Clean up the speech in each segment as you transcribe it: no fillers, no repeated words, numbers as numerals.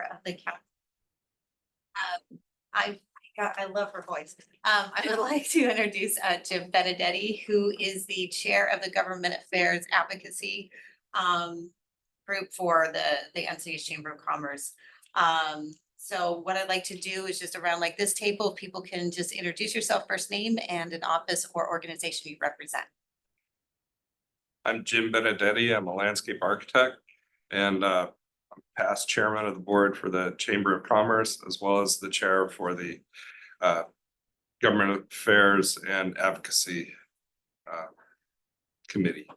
of the county. I love her voice. I would like to introduce Jim Benedetti, who is the chair of the Government Affairs Advocacy group for the NCS Chamber of Commerce. So what I'd like to do is just around like this table, people can just introduce yourself, first name and an office or organization you represent. I'm Jim Benedetti. I'm a landscape architect and I'm past chairman of the board for the Chamber of Commerce, as well as the chair for the Government Affairs and Advocacy Committee.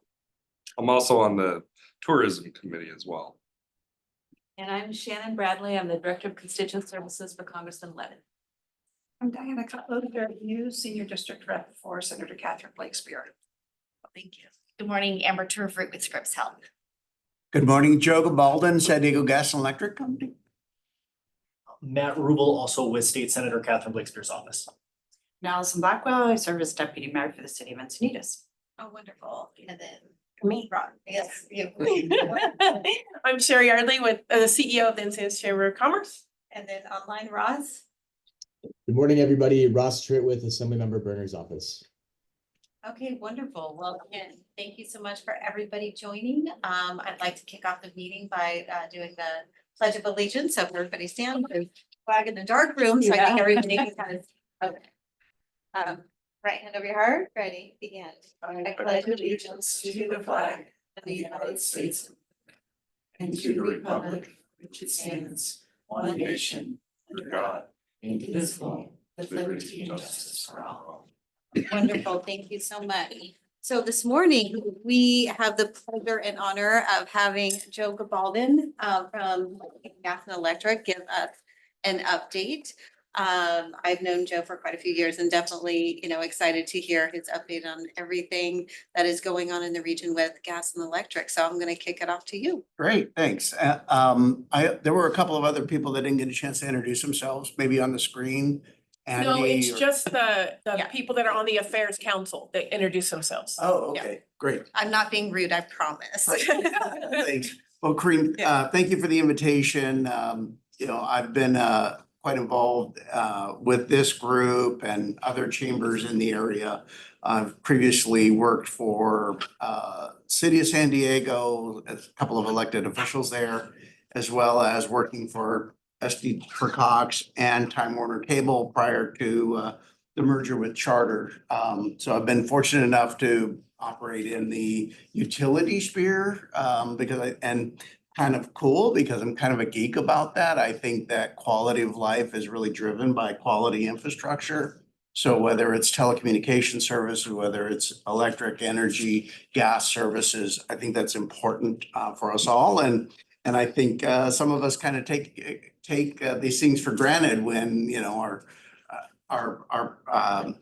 I'm also on the Tourism Committee as well. And I'm Shannon Bradley. I'm the Director of Constituent Services for Congressman Levin. I'm Diana Cutler, Senior District Rep for Senator Catherine Blakespear. Thank you. Good morning, Amber Turfroot with Scripps Health. Good morning, Joe Gabalden, San Diego Gas and Electric Company. Matt Rubel, also with State Senator Catherine Blakespear's office. Allison Blackwell, I serve as Deputy Mayor for the City of Encinitas. Oh, wonderful. And then Me. Ron, yes, you. I'm Sherry Yardley with the CEO of the Encinitas Chamber of Commerce. And then online, Roz. Good morning, everybody. Ross Tritt with Assemblymember Berner's office. Okay, wonderful. Well, again, thank you so much for everybody joining. I'd like to kick off the meeting by doing the Pledge of Allegiance. So if everybody stand, there's a flag in the dark room, so I think everybody can kind of, okay. Right hand over your heart, ready, begin. I pledge allegiance to the flag of the United States and to the republic which stands one nation under God, indivisible, with liberty and justice for all. Wonderful, thank you so much. So this morning, we have the pleasure and honor of having Joe Gabalden from Gas and Electric give us an update. I've known Joe for quite a few years and definitely, excited to hear his update on everything that is going on in the region with gas and electric. So I'm going to kick it off to you. Great, thanks. There were a couple of other people that didn't get a chance to introduce themselves, maybe on the screen. No, Andy it's or- just the Yeah. people that are on the Affairs Council that introduce themselves. Oh, okay, great. I'm not being rude, I promise. Thanks. Well, Kareem, Yeah. thank you for the invitation. I've been quite involved with this group and other chambers in the area. I've previously worked for City of San Diego, as a couple of elected officials there, as well as working for SD for Cox and Time Warner Cable prior to the merger with Charter. So I've been fortunate enough to operate in the utility sphere and kind of cool because I'm kind of a geek about that. I think that quality of life is really driven by quality infrastructure. So whether it's telecommunication services, whether it's electric, energy, gas services, I think that's important for us all. And I think some of us kind of take these things for granted when, our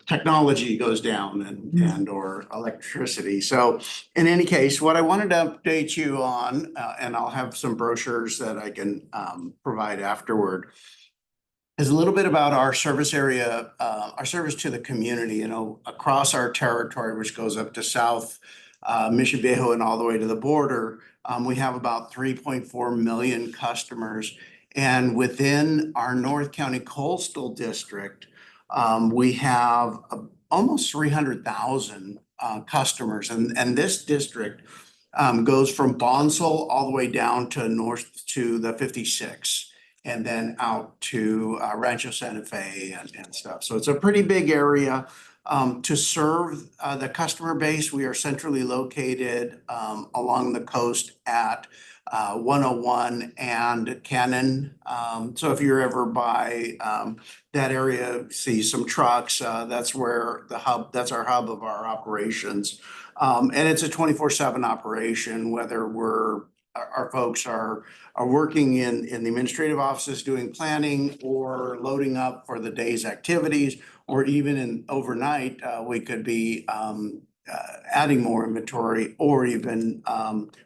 technology goes down and or electricity. So in any case, what I wanted to update you on, and I'll have some brochures that I can provide afterward, is a little bit about our service area, our service to the community, across our territory, which goes up to South Mission Viejo and all the way to the border. We have about 3.4 million customers. And within our North County Coastal District, we have almost 300,000 customers. And this district goes from Bonsall all the way down to north to the 56 and then out to Rancho Santa Fe and stuff. So it's a pretty big area. To serve the customer base, we are centrally located along the coast at 101 and Cannon. So if you're ever by that area, see some trucks, that's where that's our hub of our operations. And it's a 24/7 operation, whether our folks are working in the administrative offices doing planning or loading up for the day's activities, or even in overnight, we could be adding more inventory or even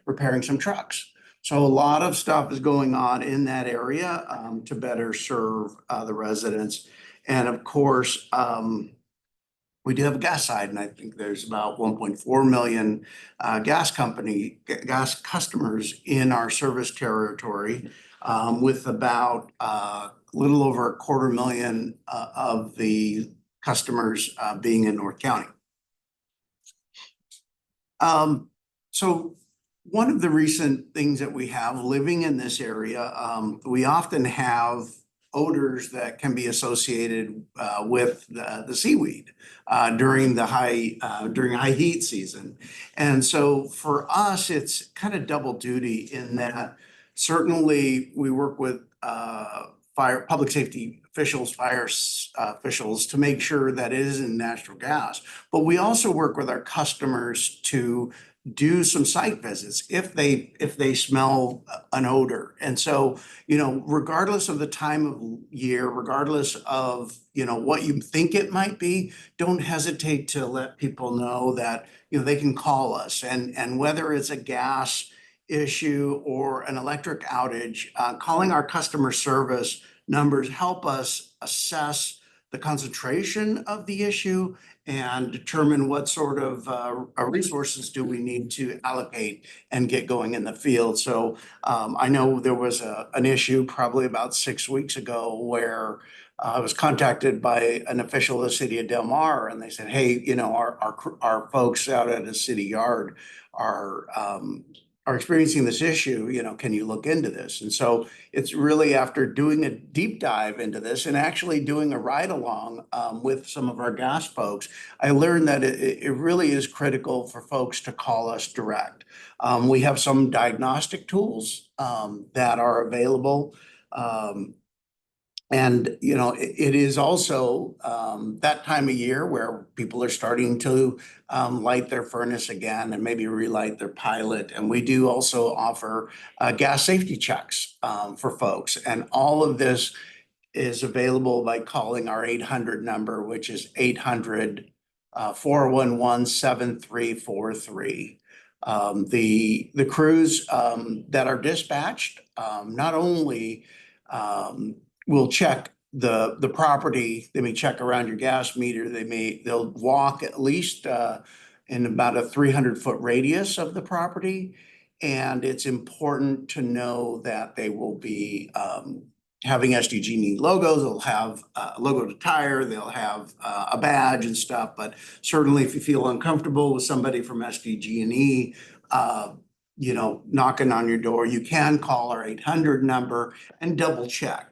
repairing some trucks. So a lot of stuff is going on in that area to better serve the residents. And of course, we do have a gas side, and I think there's about 1.4 million gas customers in our service territory. with about a little over 250,000 of the customers being in North County. So one of the recent things that we have living in this area, we often have odors that can be associated with the seaweed during high heat season. And so for us, it's kind of double duty in that certainly we work with public safety officials, officials to make sure that it isn't natural gas. But we also work with our customers to do some site visits if they smell an odor. And so, regardless of the time of year, regardless of, what you think it might be, don't hesitate to let people know that, they can call us. And whether it's a gas issue or an electric outage, calling our customer service numbers help us assess the concentration of the issue and determine what sort of resources do we need to allocate and get going in the field. So I know there was an issue probably about 6 weeks ago where I was contacted by an official of the city of Del Mar, and they said, hey, our folks out at a city yard are experiencing this issue, can you look into this? And so it's really after doing a deep dive into this and actually doing a ride along with some of our gas folks, I learned that it really is critical for folks to call us direct. We have some diagnostic tools that are available. And, it is also that time of year where people are starting to light their furnace again and maybe relight their pilot. And we do also offer gas safety checks for folks. And all of this is available by calling our 800 number, which is 800-411-7343. The crews that are dispatched not only will check the property. They may check around your gas meter. They'll walk at least in about a 300-foot radius of the property. And it's important to know that they will be having SDG&E logos. They'll have a logo to tire. They'll have a badge and stuff. But certainly if you feel uncomfortable with somebody from SDG&E, knocking on your door, you can call our 800 number and double check,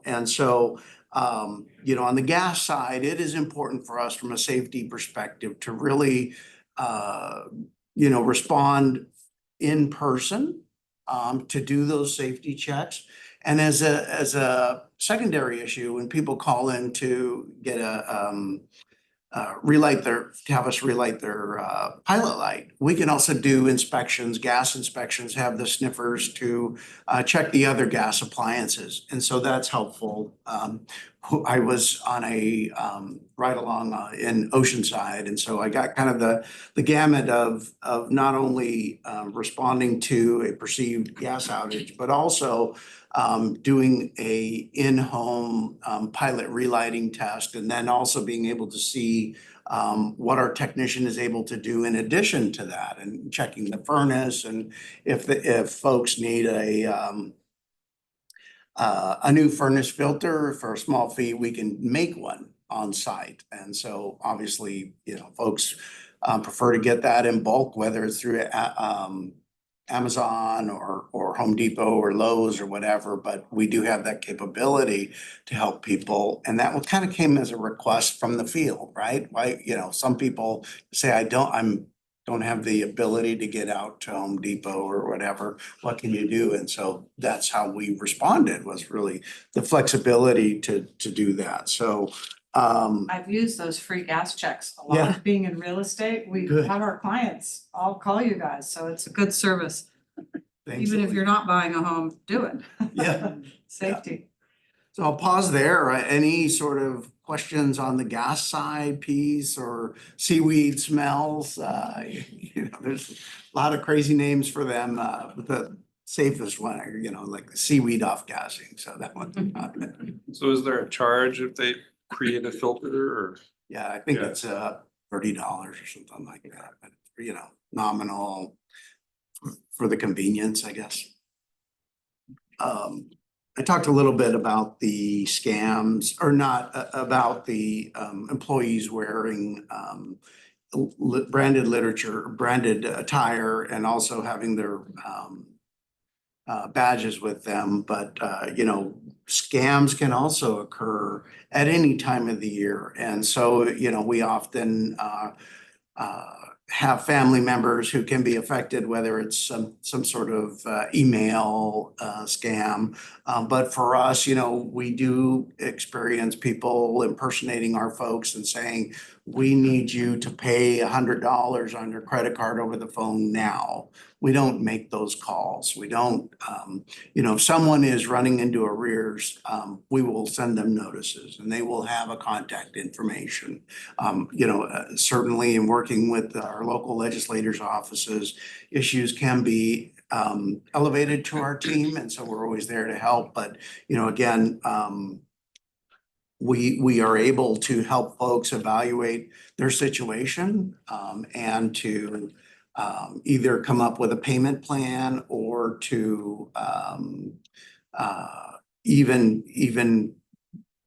And so, on the gas side, it is important for us from a safety perspective to really, respond in person to do those safety checks. And as a secondary issue, when people call in to get have us relight their pilot light, we can also do inspections, gas inspections, have the sniffers to check the other gas appliances. And so that's helpful. I was on a ride along in Oceanside. And so I got kind of the gamut of not only responding to a perceived gas outage, but also doing a in-home pilot relighting test, and then also being able to see what our technician is able to do in addition to that, and checking the furnace, and if folks need a new furnace filter for a small fee, we can make one on site. And so obviously, folks prefer to get that in bulk, whether it's through Amazon or Home Depot or Lowe's or whatever, but we do have that capability to help people. And that kind of came as a request from the field, right? Some people say, I don't have the ability to get out to Home Depot or whatever. What can you do? And so that's how we responded, was really the flexibility to do that. So I've used those free gas checks a lot. Yeah. Being in real estate, we Good. have our clients all call you guys, so it's a good service. thanks. Even if you're not buying a home, do it. Yeah. Safety. So I'll pause there. Any sort of questions on the gas side piece or seaweed smells? There's a lot of crazy names for them, but the safest one, like seaweed off gassing. So that one. So is there a charge if they create a filter or? Yeah, I think Yeah. it's $30 or something like that, but nominal for the convenience, I guess. I talked a little bit about the scams, or not, about the employees wearing branded literature, branded attire, and also having their badges with them. But scams can also occur at any time of the year. And so, we often have family members who can be affected, whether it's some sort of email scam. But for us, we do experience people impersonating our folks and saying, we need you to pay $100 on your credit card over the phone now. We don't make those calls. We don't, if someone is running into arrears, we will send them notices and they will have a contact information. Certainly in working with our local legislators' offices, issues can be elevated to our team. And so we're always there to help. But, again, we are able to help folks evaluate their situation and to either come up with a payment plan or to even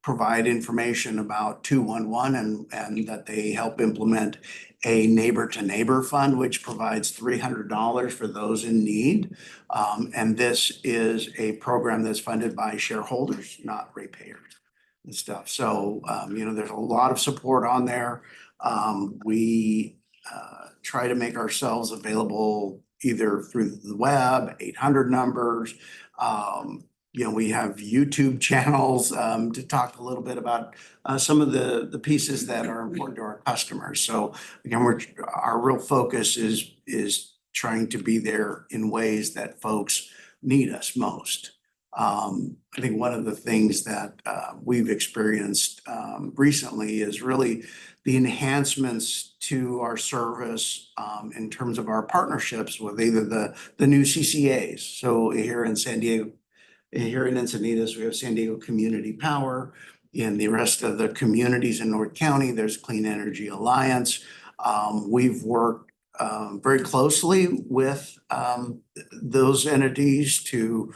provide information about 211 and that they help implement a neighbor to neighbor fund, which provides $300 for those in need. And this is a program that's funded by shareholders, not ratepayers and stuff. So, there's a lot of support on there. We try to make ourselves available either through the web, 800 numbers. We have YouTube channels to talk a little bit about some of the pieces that are important to our customers. So again, our real focus is trying to be there in ways that folks need us most. I think one of the things that we've experienced recently is really the enhancements to our service in terms of our partnerships with either the new CCAs. So here in San Diego, here in Encinitas, we have San Diego Community Power. In the rest of the communities in North County, there's Clean Energy Alliance. We've worked very closely with those entities to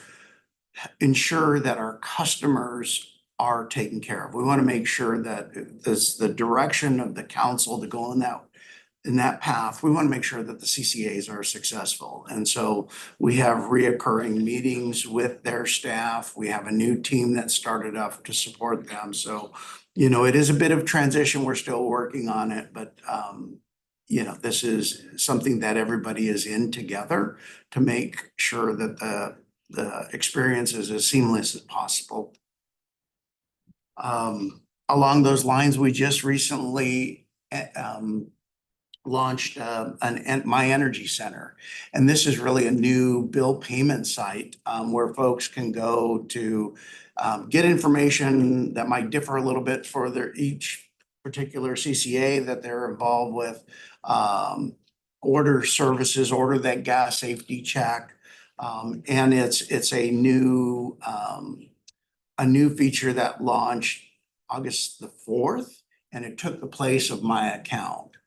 ensure that our customers are taken care of. We want to make sure that the direction of the council to go in that path, we want to make sure that the CCAs are successful. And so we have reoccurring meetings with their staff. We have a new team that started up to support them. So, it is a bit of transition. We're still working on it, but this is something that everybody is in together to make sure that the experience is as seamless as possible. Along those lines, we just recently launched My Energy Center. And this is really a new bill payment site where folks can go to get information that might differ a little bit for each particular CCA that they're involved with, order services, order that gas safety check. And it's a new feature that launched August the 4th, and it took the place of My Account.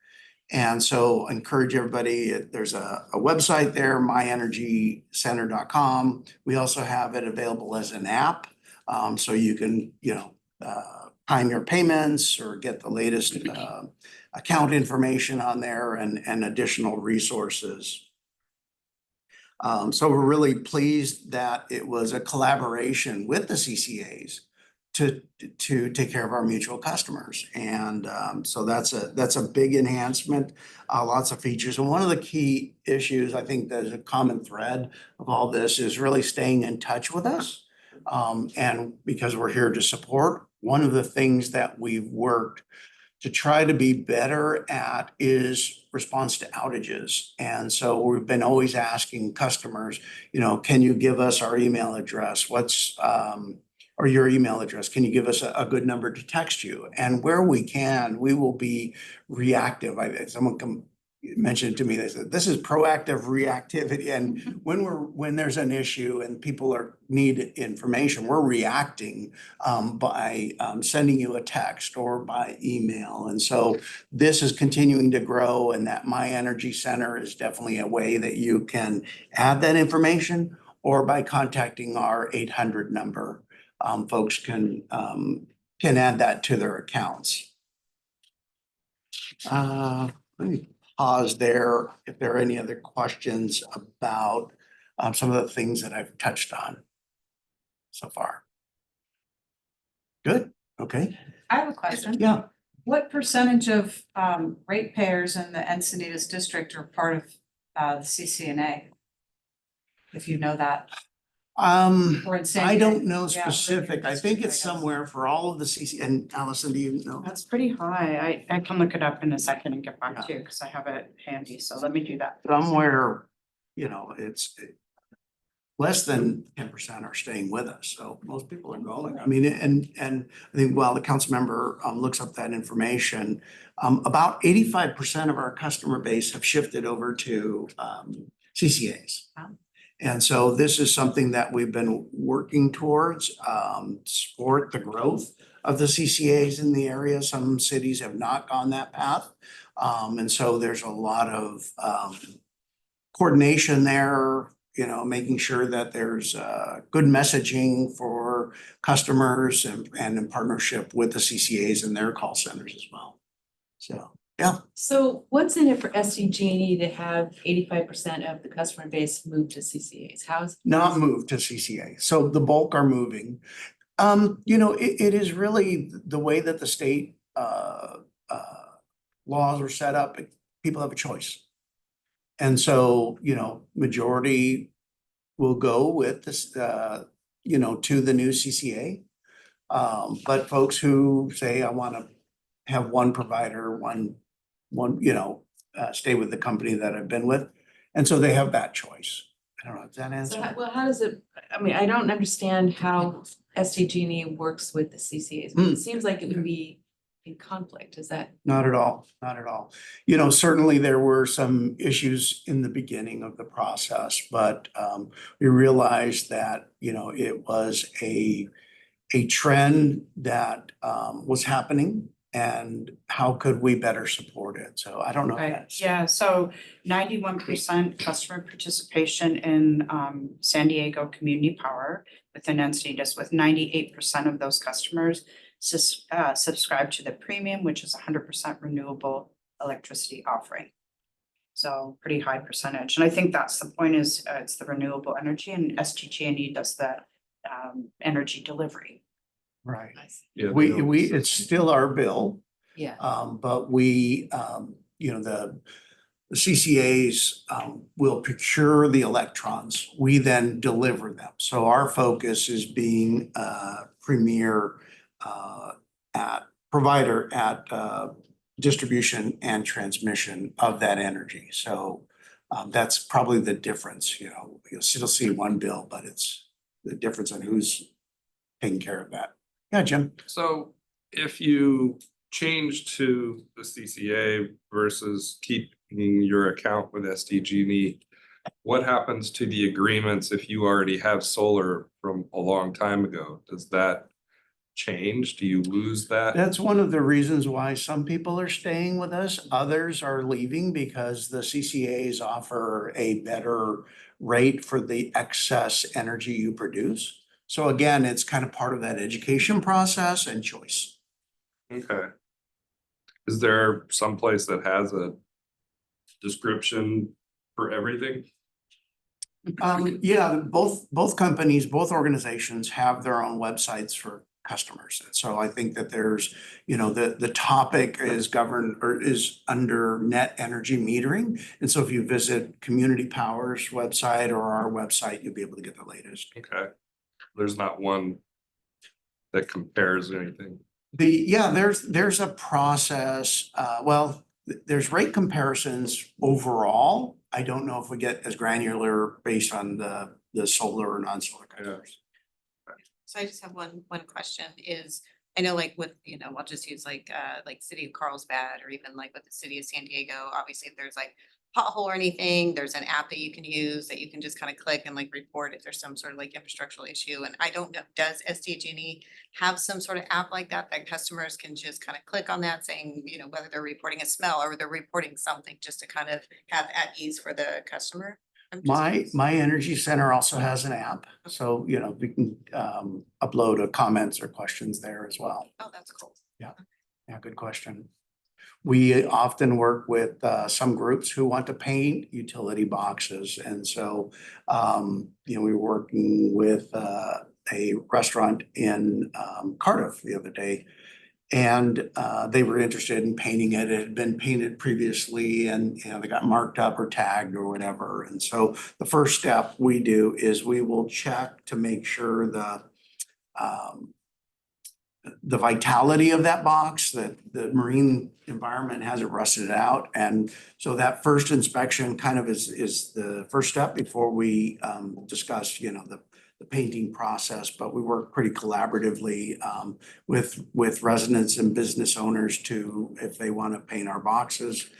And so I encourage everybody, there's a website there, myenergycenter.com. We also have it available as an app. So you can, time your payments or get the latest account information on there and additional resources. So we're really pleased that it was a collaboration with the CCAs to take care of our mutual customers. And so that's a big enhancement, lots of features. And one of the key issues, I think there's a common thread of all this, is really staying in touch with us. And because we're here to support, one of the things that we've worked to try to be better at is response to outages. And so we've been always asking customers, can you give us our email address? Or your email address? Can you give us a good number to text you? And where we can, we will be reactive. Someone mentioned to me, they said, this is proactive reactivity. And when there's an issue and people need information, we're reacting by sending you a text or by email. And so this is continuing to grow, and that My Energy Center is definitely a way that you can add that information or by contacting our 800 number. Folks can add that to their accounts. Let me pause there if there are any other questions about some of the things that I've touched on so far. Good, okay, I have a question. yeah. What percentage of ratepayers in the Encinitas district are part of the CCNA? If you know that, or in San I Diego? don't know Yeah, specific. I think it's guess. somewhere for all of the CC, and Allison, do you know? That's pretty high. I can look it up in a second and get Yeah. back to you because I have it handy. So let me do that. Somewhere, it's less than 10% are staying with us. So most people are going. I mean, and I think while the council member looks up that information, about 85% of our customer base have shifted over to CCAs. Wow. And so this is something that we've been working towards, support the growth of the CCAs in the area. Some cities have not gone that path. And so there's a lot of coordination there, making sure that there's good messaging for customers and in partnership with the CCAs and their call centers as well. So, yeah. So what's in it for SDG&E to have 85% of the customer base move to CCAs? How's? Not moved to CCA. So the bulk are moving. It is really the way that the state laws are set up. People have a choice. And so, majority will go with this, to the new CCA. But folks who say, I want to have one provider, stay with the company that I've been with. And so they have that choice. I don't know, does that So answer? well, how does it, I don't understand how SDG&E works with the CCAs. It seems like it would be in conflict. Is that? Not at all, not at all. Certainly there were some issues in the beginning of the process, but we realized that, it was a trend that was happening and how could we better support it? So I don't know. if Right, that's- yeah, so 91% customer participation in San Diego Community Power within Encinitas, with 98% of those customers subscribe to the premium, which is 100% renewable electricity offering. So pretty high percentage, and I think that's the point, is it's the renewable energy, and SDG&E does the energy delivery. Right. Yeah, It's still our bill. Yeah. But we, the CCAs will procure the electrons. We then deliver them. So our focus is being a premier provider at distribution and transmission of that energy. So that's probably the difference, you'll still see one bill, but it's the difference on who's taking care of that. Yeah, Jim. So if you change to the CCA versus keeping your account with SDG&E, what happens to the agreements if you already have solar from a long time ago? Does that change? Do you lose that? That's one of the reasons why some people are staying with us. Others are leaving because the CCAs offer a better rate for the excess energy you produce. So again, it's kind of part of that education process and choice. Okay. Is there some place that has a description for everything? Yeah, both companies, both organizations have their own websites for customers. And so I think that there's, the topic is governed or is under net energy metering. And so if you visit Community Power's website or our website, you'll be able to get the latest. Okay. There's not one that compares anything. There's a process, there's rate comparisons overall. I don't know if we get as granular based on the solar or non-solar customers. So I just have one question is, I know like with, I'll just use like City of Carlsbad or even like with the City of San Diego, obviously if there's like pothole or anything, there's an app that you can use that you can just kind of click and like report if there's some sort of like infrastructural issue. And I don't know, does SDG&E have some sort of app like that customers can just kind of click on that saying, whether they're reporting a smell or they're reporting something just to kind of have at ease for the customer? I'm just My, curious. my energy center also has an app, so, you know, we can, upload comments or questions there as well. Oh, that's cool. Yeah, good question. We often work with some groups who want to paint utility boxes. And so, you know, we were working with a restaurant in Cardiff the other day. And they were interested in painting it. It had been painted previously and, you know, they got marked up or tagged or whatever. And so the first step we do is we will check to make sure the vitality of that box, that the marine environment hasn't rusted out. And so that first inspection kind of is the first step before we discuss, you know, the painting process. But we work pretty collaboratively with residents and business owners to, if they want to paint our boxes.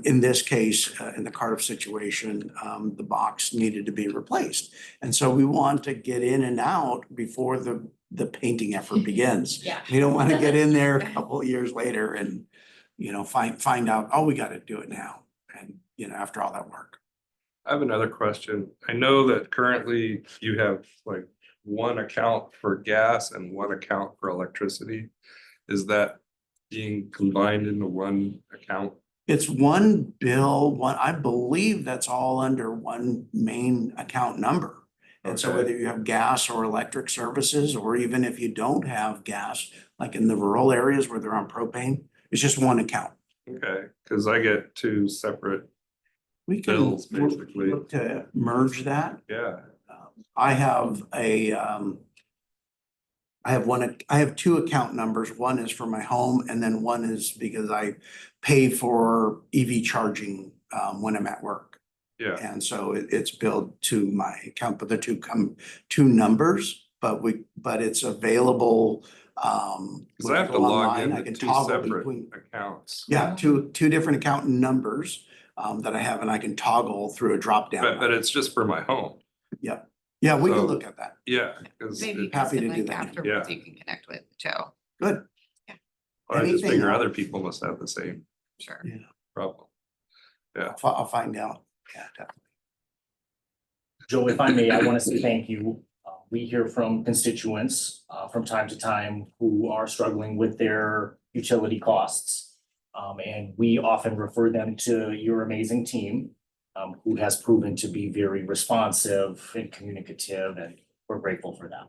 In this case, in the Cardiff situation, the box needed to be replaced. And so we want to get in and out before the painting effort begins. Yeah. We don't want to get in there a couple of years later and, you know, find out, oh, we got to do it now. And, you know, after all that work. I have another question. I know that currently you have like one account for gas and one account for electricity. Is that being combined into one account? It's one bill, I believe that's all under one main account number. And so Okay. whether you have gas or electric services, or even if you don't have gas, like in the rural areas where they're on propane, it's just one account. Okay, because I get two separate, We can Bills, basically. look to merge that. yeah. I have I have two account numbers. One is for my home and then one is because I pay for EV charging when I'm at work. Yeah, And so it's billed to my account, but the two numbers, but it's available. because I have to go log online. I into can two toggle separate between. accounts. Yeah, two different account numbers that I have, and I can toggle through a drop down. But it's just for my home. Yeah, we can so- look at that. Yeah, because Maybe you Happy can to send do like that. afterwards, Yeah. you can connect with Joe. Good. I just anything figure else? other people must have the same Sure. problem. I'll find out. Yeah, definitely. Joe, if I may, I want to say thank you. We hear from constituents from time to time who are struggling with their utility costs. And we often refer them to your amazing team, who has proven to be very responsive and communicative, and we're grateful for that.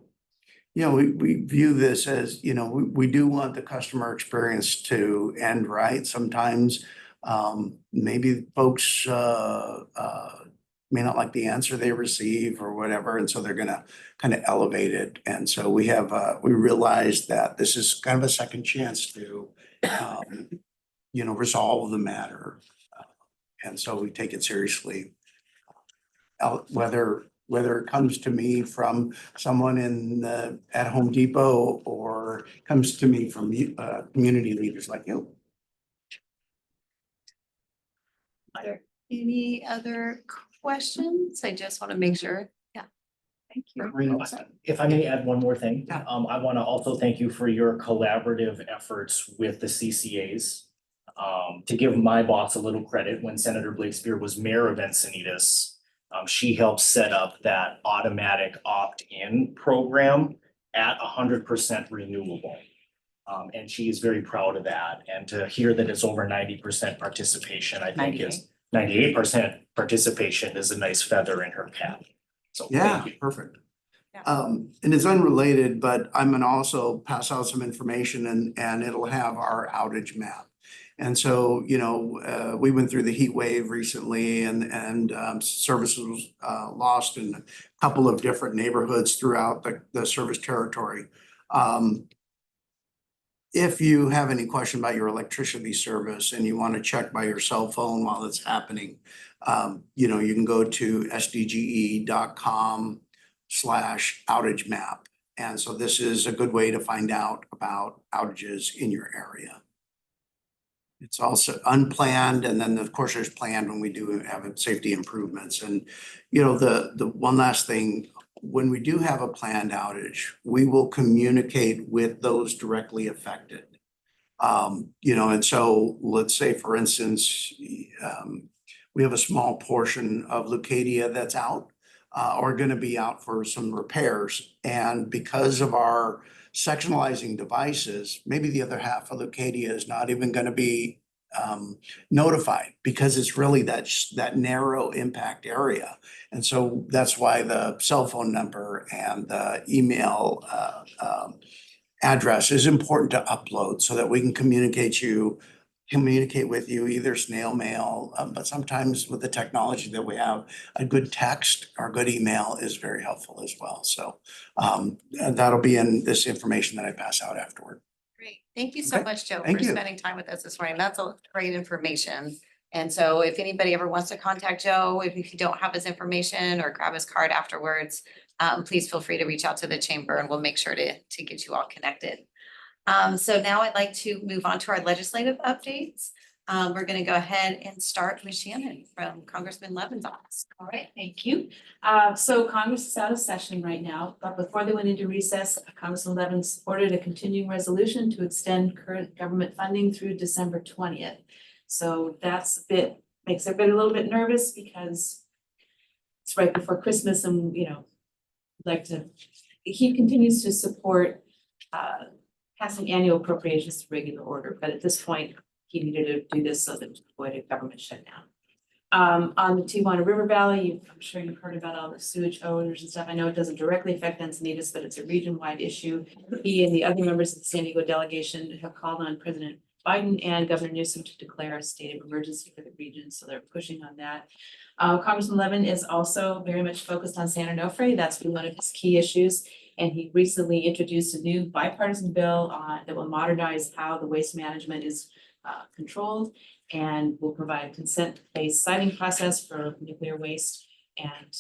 Yeah, we view this as, you know, we do want the customer experience to end right. Sometimes maybe folks may not like the answer they receive or whatever, and so they're gonna kind of elevate it. And so we realize that this is kind of a second chance to you know, resolve the matter. And so we take it seriously. Whether it comes to me from someone at Home Depot or comes to me from community leaders like you. Are there any other questions? I just want to make sure. Yeah. Thank you. If I may add one more thing, Yeah. I want to also thank you for your collaborative efforts with the CCAs. To give my boss a little credit, when Senator Blakespear was mayor of Encinitas, she helped set up that automatic opt-in program at 100% renewable. And she is very proud of that. And to hear that it's over 90% participation, I think is 98% participation is a nice feather in her cap. So Yeah, thank you. perfect. Yeah. And it's unrelated, but I'm gonna also pass out some information and it'll have our outage map. And so, you know, we went through the heat wave recently and services was lost in a couple of different neighborhoods throughout the service territory. If you have any question about your electricity service and you want to check by your cell phone while it's happening, you know, you can go to sdge.com/outage map. And so this is a good way to find out about outages in your area. It's also unplanned, and then of course there's planned when we do have safety improvements. And, you know, the one last thing, when we do have a planned outage, we will communicate with those directly affected. You know, and so let's say, for instance, We have a small portion of Leucadia that's out or gonna be out for some repairs. And because of our sectionalizing devices, maybe the other half of Leucadia is not even gonna be notified because it's really that narrow impact area. And so that's why the cell phone number and the email address is important to upload so that we can communicate with you, either snail mail, but sometimes with the technology that we have, a good text or good email is very helpful as well. So and that'll be in this information that I pass out afterward. Great. Thank you so Okay. much, Joe, Thank for you. spending time with us this morning. That's all great information. And so if anybody ever wants to contact Joe, if you don't have his information or grab his card afterwards, please feel free to reach out to the chamber and we'll make sure to get you all connected. So now I'd like to move on to our legislative updates. We're gonna go ahead and start with Shannon from Congressman Levin's office. All right, thank you. So Congress is out of session right now, but before they went into recess, Congressman Levin supported a continuing resolution to extend current government funding through December 20th. So that's makes everybody a little bit nervous because it's right before Christmas and, he continues to support passing annual appropriations to regular order, but at this point, he needed to do this so that to avoid a government shutdown. On the Tijuana River Valley, I'm sure you've heard about all the sewage odors and stuff. I know it doesn't directly affect Encinitas, but it's a region-wide issue. He and the other members of the San Diego delegation have called on President Biden and Governor Newsom to declare a state of emergency for the region, so they're pushing on that. Congressman Levin is also very much focused on San Onofre. That's been one of his key issues. And he recently introduced a new bipartisan bill that will modernize how the waste management is controlled and will provide a consent-based siting process for nuclear waste and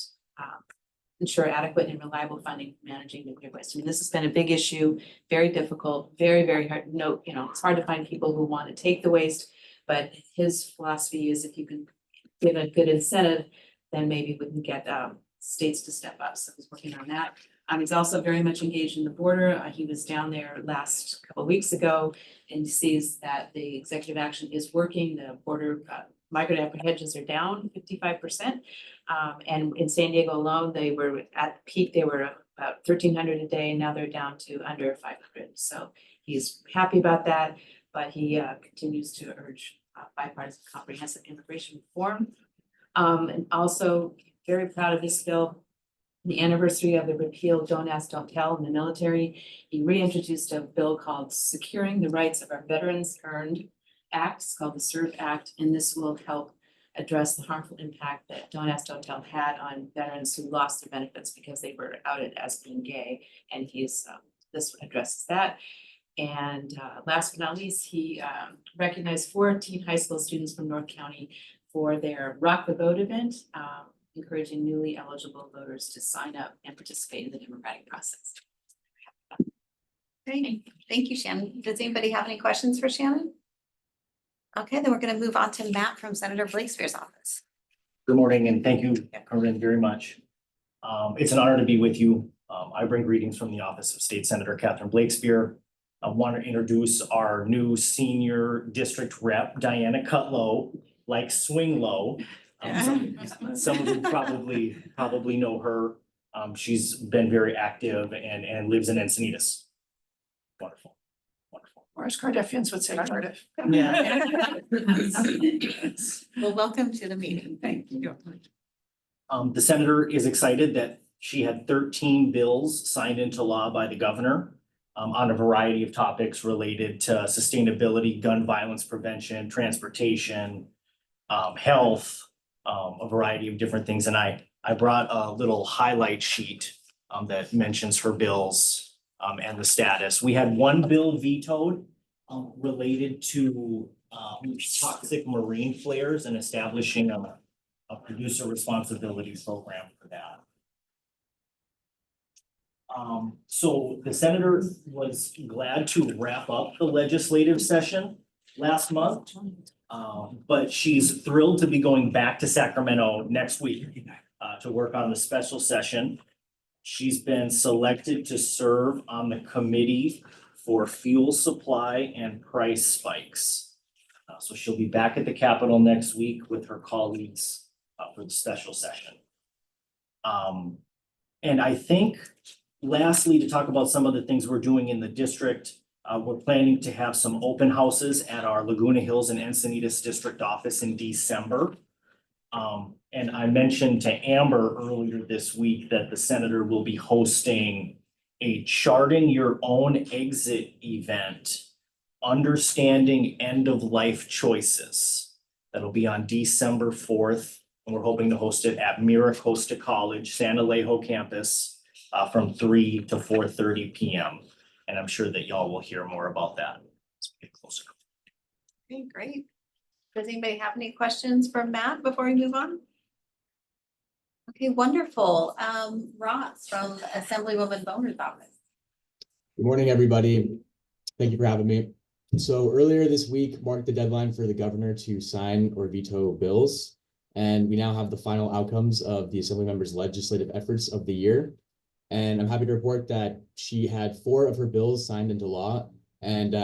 ensure adequate and reliable funding for managing nuclear waste. I mean, this has been a big issue, very difficult, very, very hard. It's hard to find people who want to take the waste, but his philosophy is if you can give a good incentive, then maybe we can get states to step up. So he's working on that. He's also very much engaged in the border. He was down there last couple of weeks ago and sees that the executive action is working. The border migrant apprehensions are down 55%. And in San Diego alone, they were at the peak, they were about 1,300 a day, and now they're down to under 500. So he's happy about that, but he continues to urge bipartisan comprehensive immigration reform. And also very proud of this bill. The anniversary of the repeal Don't Ask, Don't Tell in the military, he reintroduced a bill called Securing the Rights of Our Veterans Earned Act. It's called the SERVE Act, and this will help address the harmful impact that Don't Ask, Don't Tell had on veterans who lost their benefits because they were outed as being gay. And this addresses that. And last but not least, he recognized 14 high school students from North County for their Rock the Vote event, encouraging newly eligible voters to sign up and participate in the democratic process. Great. Thank you, Shannon. Does anybody have any questions for Shannon? Okay, then we're going to move on to Matt from Senator Blakespear's office. Good morning, and thank you, Corinne, very much. It's an honor to be with you. I bring greetings from the office of State Senator Catherine Blakespear. I want to introduce our new senior district rep, Diana Cutlow, like Swing Low. Some of you probably know her. She's been very active and lives in Encinitas. Wonderful. Or as Cardiffians would say, Cardiff. Yeah. Well, welcome to the meeting. Thank you. The senator is excited that she had 13 bills signed into law by the governor on a variety of topics related to sustainability, gun violence prevention, transportation, health, a variety of different things. And I brought a little highlight sheet that mentions her bills and the status. We had one bill vetoed related to toxic marine flares and establishing a producer responsibility program for that. So the senator was glad to wrap up the legislative session last month. But she's thrilled to be going back to Sacramento next week to work on the special session. She's been selected to serve on the committee for fuel supply and price spikes. So she'll be back at the Capitol next week with her colleagues for the special session. And I think lastly, to talk about some of the things we're doing in the district, we're planning to have some open houses at our Laguna Hills and Encinitas district office in December. And I mentioned to Amber earlier this week that the senator will be hosting a charting your own exit event, understanding end of life choices. That'll be on December 4th. And we're hoping to host it at Mira Costa College, San Alejo campus, from 3 to 4:30 p.m. And I'm sure that y'all will hear more about that as we get closer. Okay, great. Does anybody have any questions for Matt before we move on? Okay, wonderful. Ross from Assemblywoman Boner's office. Good morning, everybody. Thank you for having me. So earlier this week marked the deadline for the governor to sign or veto bills. And we now have the final outcomes of the Assembly members' legislative efforts of the year. And I'm happy to report that she had 4 of her bills signed into law and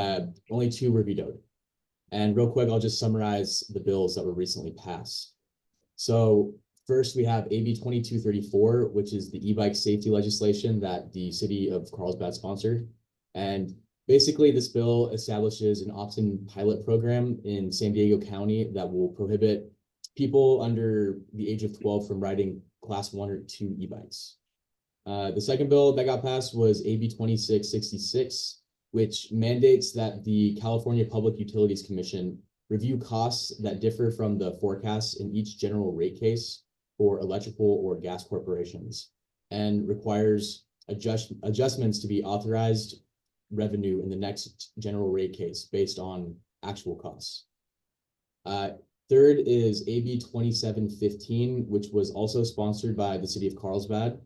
only 2 were vetoed. And real quick, I'll just summarize the bills that were recently passed. So first, we have AB 2234, which is the e-bike safety legislation that the city of Carlsbad sponsored. And basically, this bill establishes an opt-in pilot program in San Diego County that will prohibit people under the age of 12 from riding class 1 or 2 e-bikes. The second bill that got passed was AB 2666, which mandates that the California Public Utilities Commission review costs that differ from the forecasts in each general rate case for electrical or gas corporations, and requires adjustments to be authorized revenue in the next general rate case based on actual costs. Third is AB 2715, which was also sponsored by the city of Carlsbad,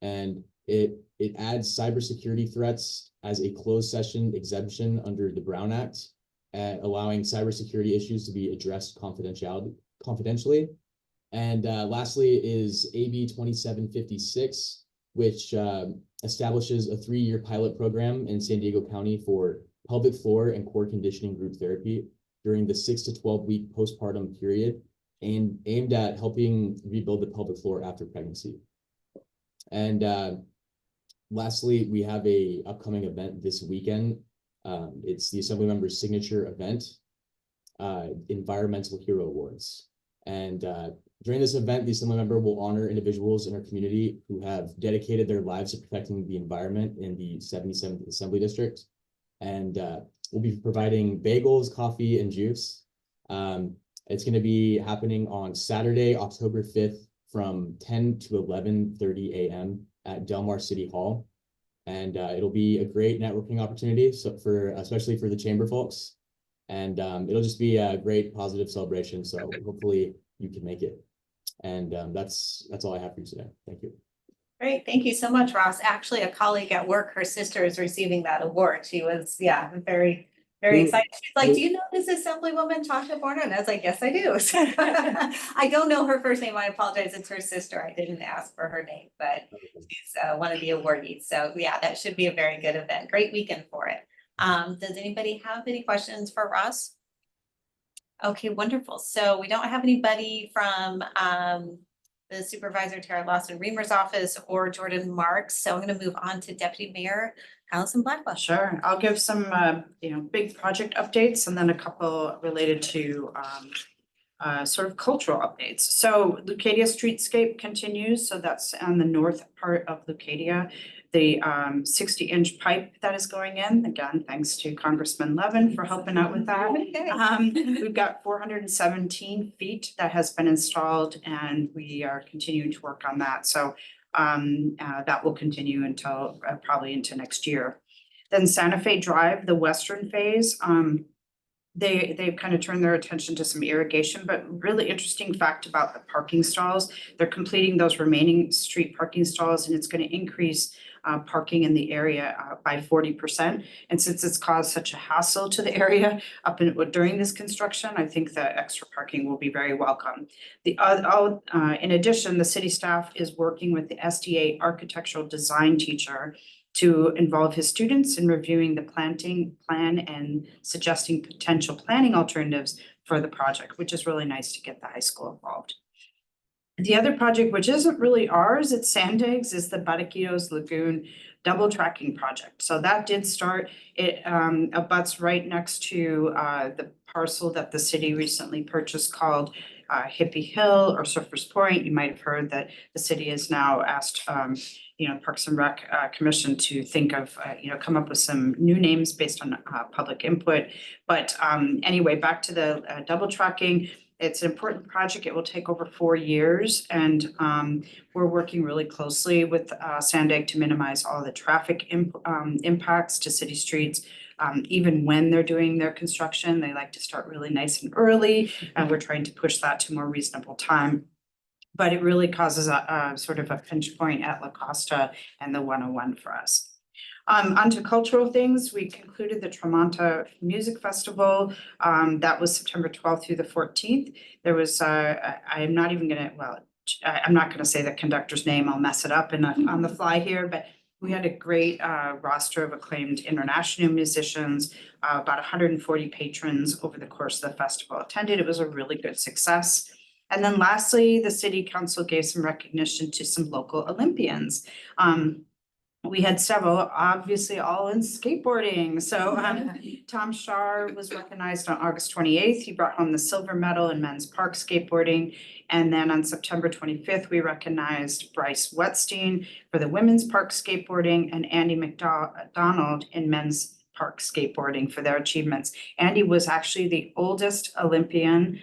and it adds cybersecurity threats as a closed session exemption under the Brown Act, allowing cybersecurity issues to be addressed confidentially. And lastly is AB 2756, which establishes a 3-year pilot program in San Diego County for pelvic floor and core conditioning group therapy during the 6 to 12-week postpartum period, and aimed at helping rebuild the pelvic floor after pregnancy. And lastly, we have a upcoming event this weekend. It's the Assembly members' signature event, Environmental Hero Awards. And during this event, the Assembly member will honor individuals in our community who have dedicated their lives to protecting the environment in the 77th Assembly District. And we'll be providing bagels, coffee, and juice. It's going to be happening on Saturday, October 5th from 10 to 11:30 a.m. at Del Mar City Hall. And it'll be a great networking opportunity, so especially for the chamber folks. And it'll just be a great positive celebration. So hopefully you can make it. And that's all I have for you today. Thank you. Great, thank you so much, Ross. Actually, a colleague at work, her sister is receiving that award. She was, very, very excited. She's like, do you know this Assemblywoman Tasha Borner? And I was like, yes, I do. I don't know her first name. I apologize. It's her sister. I didn't ask for her name, but she's one of the awardees. So yeah, that should be a very good event. Great weekend for it. Does anybody have any questions for Ross? Okay, wonderful. So we don't have anybody from the Supervisor Tara Lawson Reamer's office or Jordan Marks. So I'm going to move on to Deputy Mayor Allison Blackwell. Sure, I'll give some, big project updates and then a couple related to sort of cultural updates. So Leucadia Streetscape continues. So that's on the north part of Leucadia. The 60-inch pipe that is going in, again, thanks to Congressman Levin for helping out with that. We've got 417 feet that has been installed and we are continuing to work on that. So that will continue until probably into next year. Then Santa Fe Drive, the western phase, they've kind of turned their attention to some irrigation, but really interesting fact about the parking stalls. They're completing those remaining street parking stalls and it's going to increase parking in the area by 40%. And since it's caused such a hassle to the area during this construction, I think the extra parking will be very welcome. In addition, the city staff is working with the SDA architectural design teacher to involve his students in reviewing the planting plan and suggesting potential planning alternatives for the project, which is really nice to get the high school involved. The other project, which isn't really ours, it's Sandig's, is the Bataquitos Lagoon double tracking project. So that did start, it abuts right next to the parcel that the city recently purchased called Hippie Hill or Surfers Point. You might have heard that the city has now asked Parks and Rec Commission to think of, come up with some new names based on public input. But anyway, back to the double tracking. It's an important project. It will take over 4 years, and we're working really closely with Sandig to minimize all the traffic impacts to city streets. Even when they're doing their construction, they like to start really nice and early, and we're trying to push that to more reasonable time. But it really causes a sort of a pinch point at La Costa and the 101 for us. Onto cultural things, we concluded the Tremonta Music Festival. That was September 12th through the 14th. There was, I'm not gonna say the conductor's name, I'll mess it up on the fly here, but we had a great roster of acclaimed international musicians, about 140 patrons over the course of the festival attended. It was a really good success. And then lastly, the city council gave some recognition to some local Olympians. We had several, obviously all in skateboarding. So Tom Shar was recognized on August 28th. He brought home the silver medal in men's park skateboarding. And then on September 25th, we recognized Bryce Wetstein for the women's park skateboarding and Andy McDonald in men's park skateboarding for their achievements. Andy was actually the oldest Olympian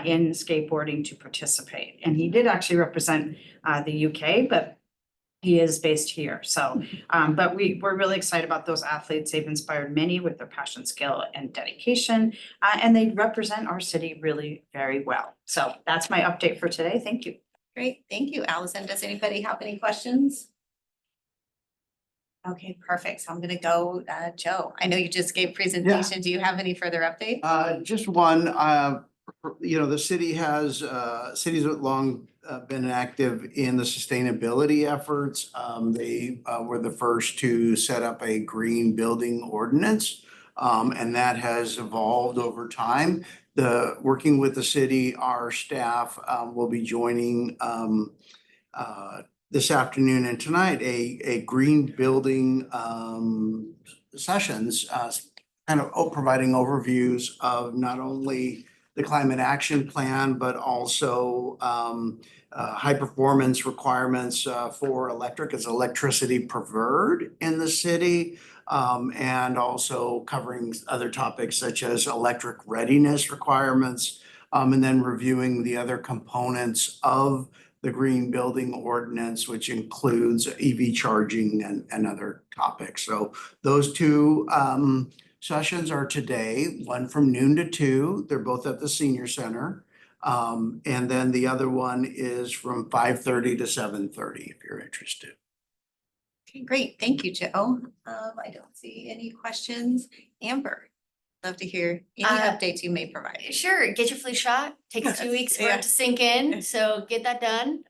in skateboarding to participate. And he did actually represent the UK, but he is based here. So, but we're really excited about those athletes. They've inspired many with their passion, skill, and dedication, and they represent our city really very well. So that's my update for today. Thank you. Great, thank you, Allison. Does anybody have any questions? Okay, perfect. So I'm gonna go, Joe. I know you just gave presentation. Do you have any further update? Just one, the city has, cities have long been active in the sustainability efforts. They were the first to set up a green building ordinance, and that has evolved over time. Working with the city, our staff will be joining this afternoon and tonight a green building sessions, kind of providing overviews of not only the climate action plan, but also high performance requirements for electric as electricity preferred in the city, and also covering other topics such as electric readiness requirements, and then reviewing the other components of the green building ordinance, which includes EV charging and other topics. So those two sessions are today, one from noon to 2. They're both at the senior center. And then the other one is from 5:30 to 7:30 if you're interested. Okay, great. Thank you, Joe. I don't see any questions. Amber, love to hear any updates you may provide. Sure, get your flu shot. Takes 2 weeks for it to sink in, so get that done.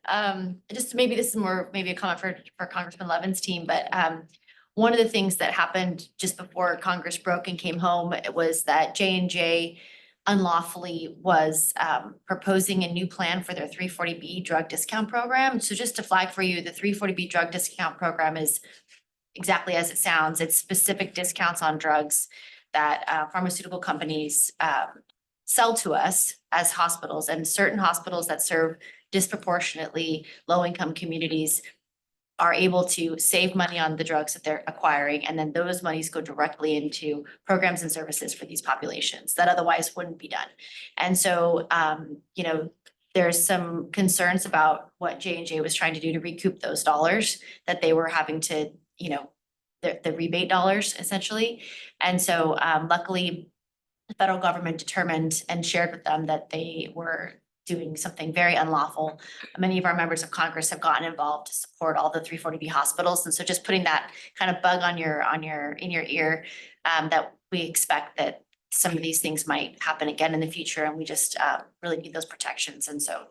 Just maybe this is more maybe a comment for Congressman Levin's team, but one of the things that happened just before Congress broke and came home, it was that J&J unlawfully was proposing a new plan for their 340B drug discount program. So just to flag for you, the 340B drug discount program is exactly as it sounds. It's specific discounts on drugs that pharmaceutical companies sell to us as hospitals, and certain hospitals that serve disproportionately low-income communities are able to save money on the drugs that they're acquiring, and then those monies go directly into programs and services for these populations that otherwise wouldn't be done. And so, there's some concerns about what J&J was trying to do to recoup those dollars that they were having to, the rebate dollars essentially. And so, luckily, the federal government determined and shared with them that they were doing something very unlawful. Many of our members of Congress have gotten involved to support all the 340B hospitals. And so just putting that kind of bug in your ear, that we expect that some of these things might happen again in the future. And we just really need those protections. And so,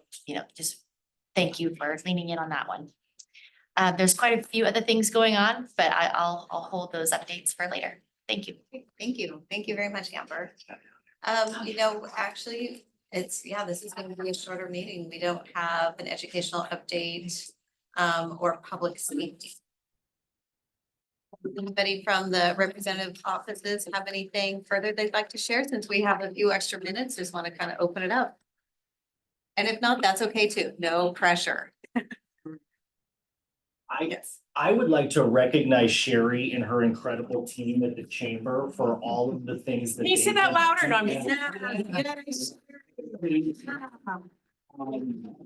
just thank you for leaning in on that one. There's quite a few other things going on, but I'll hold those updates for later. Thank you. Thank you. Thank you very much, Amber. Actually, this is going to be a shorter meeting. We don't have an educational update or public safety. Anybody from the representative offices have anything further they'd like to share? Since we have a few extra minutes, just want to kind of open it up. And if not, that's okay too. No pressure. I would like to recognize Sherry and her incredible team at the chamber for all of the things that. Can you say they've that done. louder? No, I'm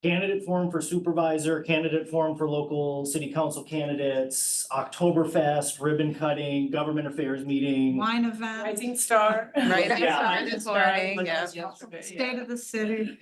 Candidate forum for supervisor, candidate forum for local city council candidates, Oktoberfest, ribbon cutting, government affairs meeting. Wine event, Rising Star. Right. I Yeah. saw it this morning, yeah. state of the city.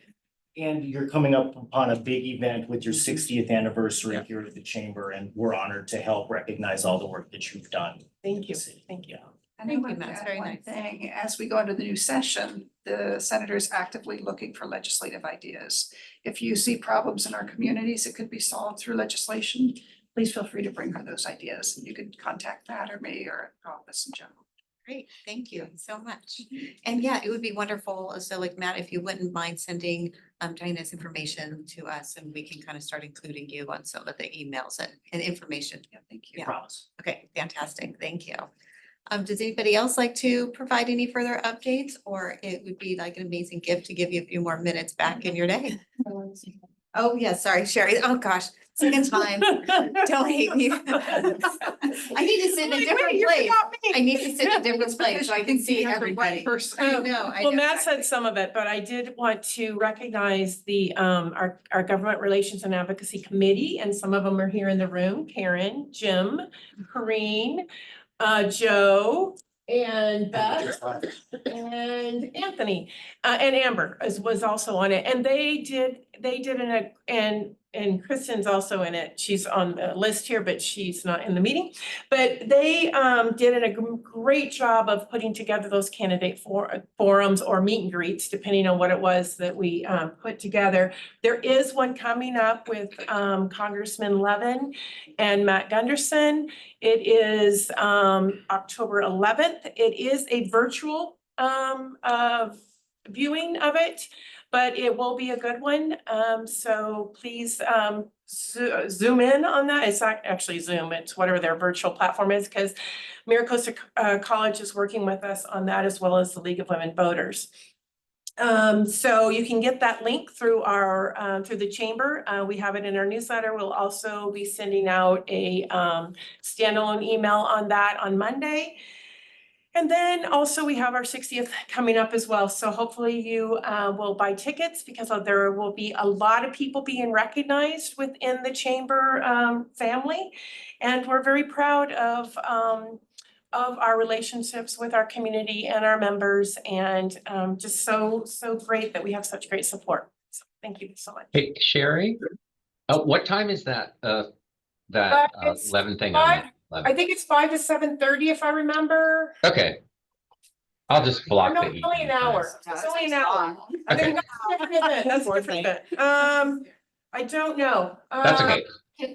And you're coming up upon a big event with your 60th anniversary here at the chamber, and we're honored to help recognize all the work that you've done. Thank you. Thank you. And Thank I you, would Matt. It's add very one nice. thing, as we go into the new session, the senator is actively looking for legislative ideas. If you see problems in our communities that could be solved through legislation, please feel free to bring her those ideas. You can contact Matt or me or our office in general. Great, thank you so much. And yeah, it would be wonderful. So like Matt, if you wouldn't mind sending Diana's information to us and we can kind of start including you on some of the emails and information. Yeah, thank you. Yeah. Promise. Okay, fantastic. Thank you. Does anybody else like to provide any further updates, or it would be like an amazing gift to give you a few more minutes back in your day? Oh, yeah, sorry, Sherry. Oh, gosh, second time. Don't hate me. I need to sit in a different place. I need to sit in a different place so I can see everybody. I know. Well, Matt said some of it, but I did want to recognize the, our Government Relations and Advocacy Committee, and some of them are here in the room. Karen, Jim, Corrine, Joe, and Beth, and Anthony, and Amber was also on it. And they did and Kristen's also in it. She's on the list here, but she's not in the meeting. But they did a great job of putting together those candidate forums or meet and greets, depending on what it was that we put together. There is one coming up with Congressman Levin and Matt Gunderson. It is October 11th. It is a virtual viewing of it, but it will be a good one. So please zoom in on that. It's not actually Zoom, it's whatever their virtual platform is, because Maricosta College is working with us on that, as well as the League of Women Voters. So you can get that link through our through the chamber. We have it in our newsletter. We'll also be sending out a standalone email on that on Monday. And then also we have our 60th coming up as well. So hopefully you will buy tickets, because there will be a lot of people being recognized within the chamber family. And we're very proud of our relationships with our community and our members, and just so great that we have such great support. So thank you so much. Hey, Sherry, what time is that, It's 11 thing on that? I think it's 5 to 7:30 if I remember. Okay. I'll just block No, the it's only an evening time. hour. It's only an hour. I think that's a different event. That's a different event. I don't know. That's okay.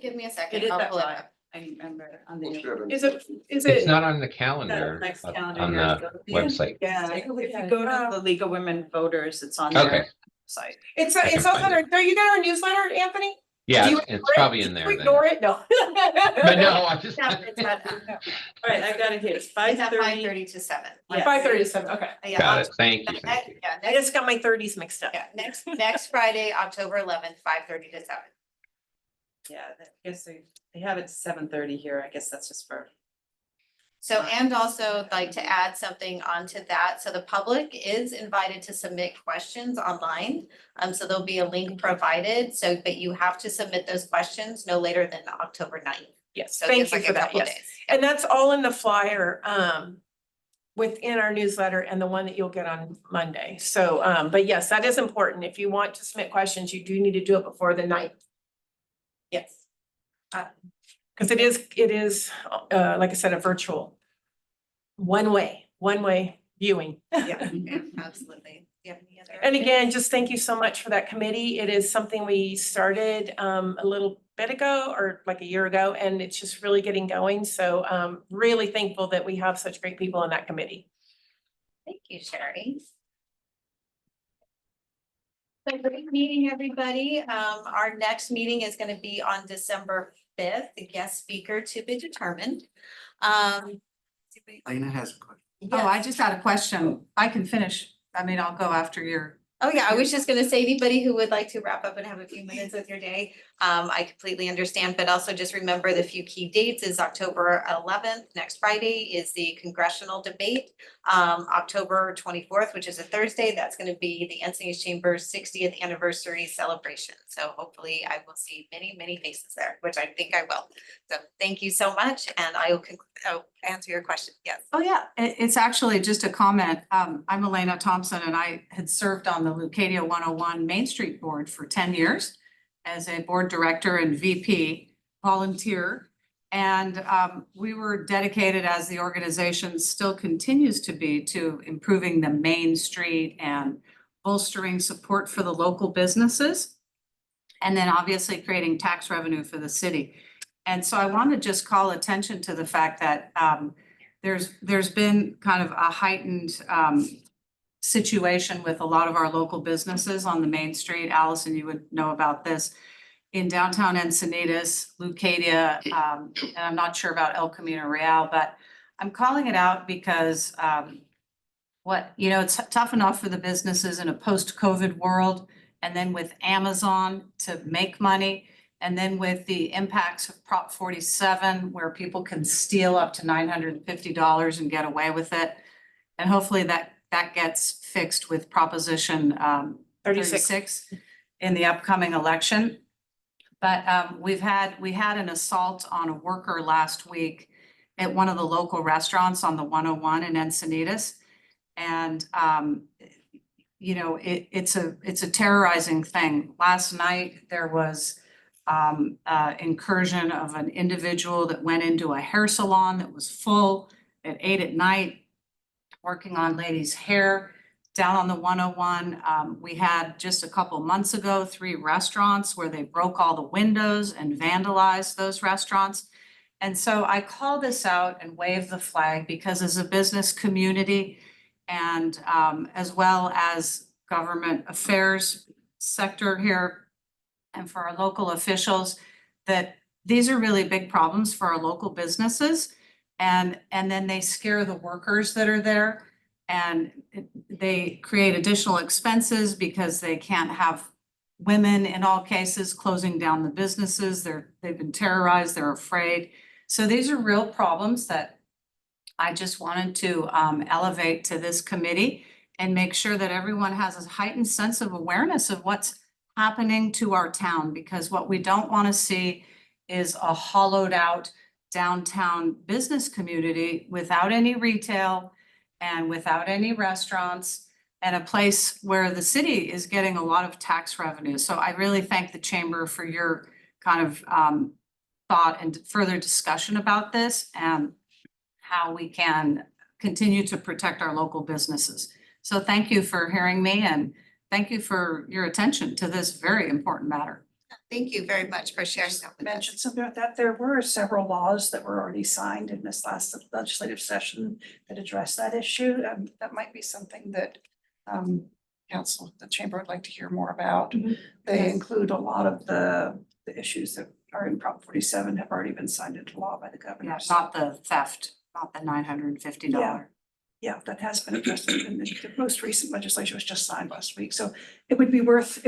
Give me a It second. is I'll that pull it five. up. I remember on Is it? It's not on the calendar, next up calendar on year. the website. Yeah, if you go to the League of Women Voters, it's on Okay. their site. It's I can also, find it. there you got our newsletter, Anthony? Yeah, Do you it's ignore it? probably in Do there you then. Ignore it, no. But no, I just. All right, I've got it here. It's It's at 5:30. 5:30 to 7. Yeah. 5:30 to 7, okay. Yeah, Got it. Thank you. Next- yeah, I just got my 30s mixed up. Yeah, next Friday, October 11th, 5:30 to 7. Yeah, I guess they have it 7:30 here. I guess that's just for. So, and also like to add something onto that, so the public is invited to submit questions online. So there'll be a link provided, so, but you have to submit those questions no later than October 9th. Yes, So thank just you like for a that, couple yes. days. And that's all in the flyer, within our newsletter and the one that you'll get on Monday. So, but yes, that is important. If you want to submit questions, you do need to do it before the 9th. Yes. Because it is, like I said, a virtual, one way viewing. Yeah, absolutely. Do you have any other? And again, just thank you so much for that committee. It is something we started a little bit ago or like a year ago, and it's just really getting going. So really thankful that we have such great people in that committee. Thank you, Sherry. So great meeting, everybody. Our next meeting is gonna be on December 5th, the guest speaker to be determined. Lena has a question. Oh, I just had a question. I can finish. I mean, I'll go after your. Oh, yeah, I was just gonna say, anybody who would like to wrap up and have a few minutes with your day, I completely understand, but also just remember the few key dates is October 11th, next Friday is the congressional debate. October 24th, which is a Thursday, that's gonna be the Encinitas Chamber's 60th anniversary celebration. So hopefully I will see many, many faces there, which I think I will. So thank you so much, and I will answer your question, yes. Oh, yeah, it's actually just a comment. I'm Elena Thompson and I had served on the Leucadia 101 Main Street Board for 10 years as a board director and VP volunteer. And we were dedicated, as the organization still continues to be, to improving the Main Street and bolstering support for the local businesses. And then obviously creating tax revenue for the city. And so I want to just call attention to the fact that there's been kind of a heightened situation with a lot of our local businesses on the Main Street. Allison, you would know about this. In downtown Encinitas, Leucadia, and I'm not sure about El Camino Real, but I'm calling it out because it's tough enough for the businesses in a post-COVID world, and then with Amazon to make money. And then with the impacts of Prop 47, where people can steal up to $950 and get away with it. And hopefully that gets fixed with Proposition 36 in the upcoming election. But we had an assault on a worker last week at one of the local restaurants on the 101 in Encinitas. And it's a terrorizing thing. Last night there was incursion of an individual that went into a hair salon that was full at 8 at night, working on ladies' hair down on the 101. We had just a couple months ago, 3 restaurants where they broke all the windows and vandalized those restaurants. And so I call this out and wave the flag because as a business community and as well as government affairs sector here, and for our local officials, that these are really big problems for our local businesses. And then they scare the workers that are there, and they create additional expenses because they can't have women in all cases closing down the businesses. They've been terrorized, they're afraid. So these are real problems that I just wanted to elevate to this committee and make sure that everyone has a heightened sense of awareness of what's happening to our town, because what we don't want to see is a hollowed out downtown business community without any retail and without any restaurants, and a place where the city is getting a lot of tax revenue. So I really thank the chamber for your kind of thought and further discussion about this and how we can continue to protect our local businesses. So thank you for hearing me, and thank you for your attention to this very important matter. Thank you very much for sharing that with us. Mention something about that. There were several laws that were already signed in this last legislative session that address that issue. That might be something that council, the chamber would like to hear more about. They Yes. include a lot of the issues that are in Prop 47 have already been signed into law by the governor. Yeah, not the theft, not the $950. Yeah, that has been addressed in the most recent legislation was just signed last week. So it would be worth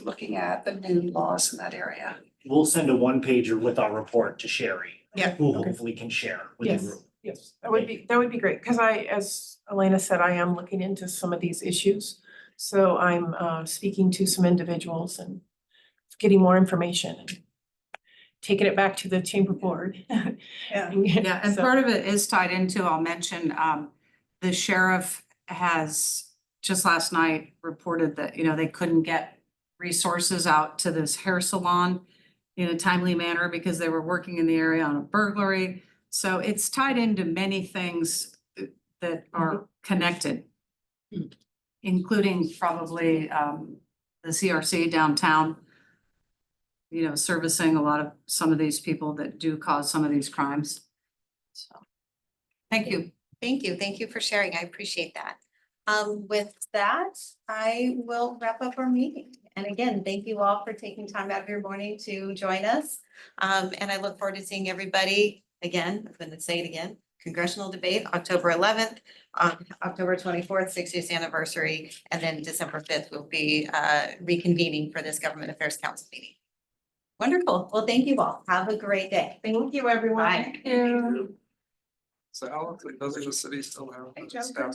looking at the new laws in that area. We'll send a 1-pager with our report to Sherry. Yeah, Who okay. hopefully can share with the Yes. group. Yes, that would be great, because as Elena said, I am looking into some of these issues. So I'm speaking to some individuals and getting more information and taking it back to the chamber board. Yeah. Yeah, and So- part of it is tied into, I'll mention, the sheriff has just last night reported that, they couldn't get resources out to this hair salon in a timely manner because they were working in the area on a burglary. So it's tied into many things that are connected, including probably the CRC downtown. you know, servicing a lot of some of these people that do cause some of these crimes. So, thank you. Thank you. Thank you for sharing. I appreciate that. With that, I will wrap up our meeting. And again, thank you all for taking time out of your morning to join us. And I look forward to seeing everybody again. I'm going to say it again. Congressional debate, October 11th, October 24th, 60th anniversary, and then December 5th, we'll be reconvening for this Government Affairs Council meeting. Wonderful. Well, thank you all. Have a great day. Thank you, everyone. Bye. So Alex, doesn't the city still have Hey, Joe, staff